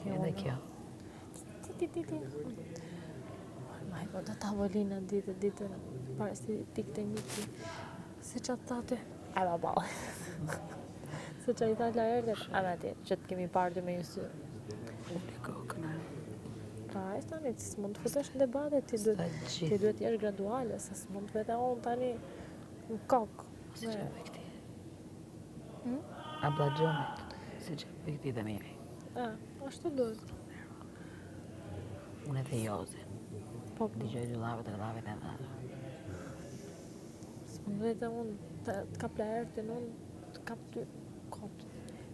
Edhe kjo. Ti. Maj, po do tavolina ditë, parë si tikte njëti. Si që atë aty, e ba balë. Se që i tha lajërdet, a me ti, që të kemi parë me një sy. Uli kokën, Pra, e tani, ti s'mund të futesh në debate, ti duhet jesh graduale, se s'mund të vete unë tani në kokë. Si që bëj këti. A blagjomit, si që bëj këti dhe miri. Ashtu duhet. Unë edhe Jozin. Po, Digjoj dy lavët e lavët e dhe. s'mund të vete unë të kap lajertin, unë të kap ty kopë.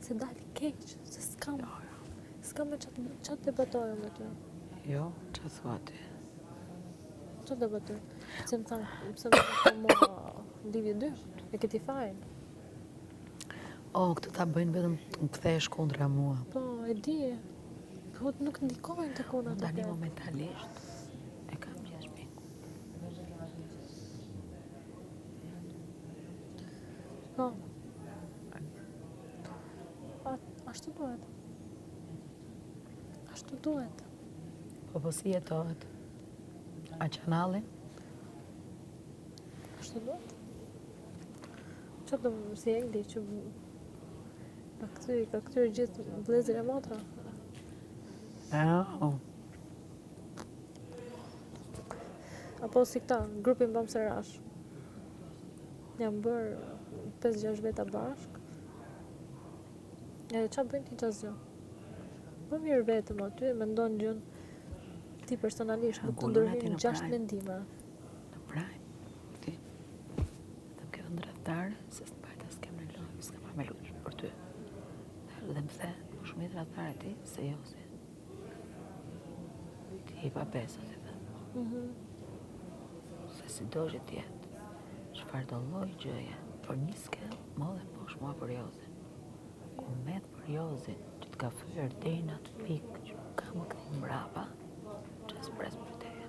Se dali keq, se s'kam me qatë debatojë me ty. Jo, që thua ty? Që debatojë? Pse më thanë mua Livi 2, e këti fajnë. Këtë ta bëjnë vetëm të më kthesh kundra mua. Po, e di. Po, nuk ndikojnë të kona të Tani momentalisht e kam gjithë shpingu. Po. Ashtu duhet. Ashtu duhet. Po si jetohet? A qanalli? Ashtu duhet. Që të më si Egli që ka këtyre gjithë vlezër e motra. Apo si këta, grupin Bam Serash. Jam bërë 5-6 veta bashk. Edhe qa bëjnë ti qasë gjë? Më mirë vetëm aty, me ndonë gjën ti personalisht, të ndërhyjnë 6 mendime. Në prajmë, ti. Dhe më kjo ndërëftare, se së në bajta s'kem në lojë, s'kem ma me luqë për ty. Dhe më the, shumë i ndërëftare ti, se jo si. Ti i pa pesat e dhe. Se si do që tjetë, çfarë do lloj gjëje, por një skem, më dhe posh mua për Jozin. Ku met për Jozin, që t'ka fyer deri në atë pikë që ka më këtij mbrapa, që s'pres për teje.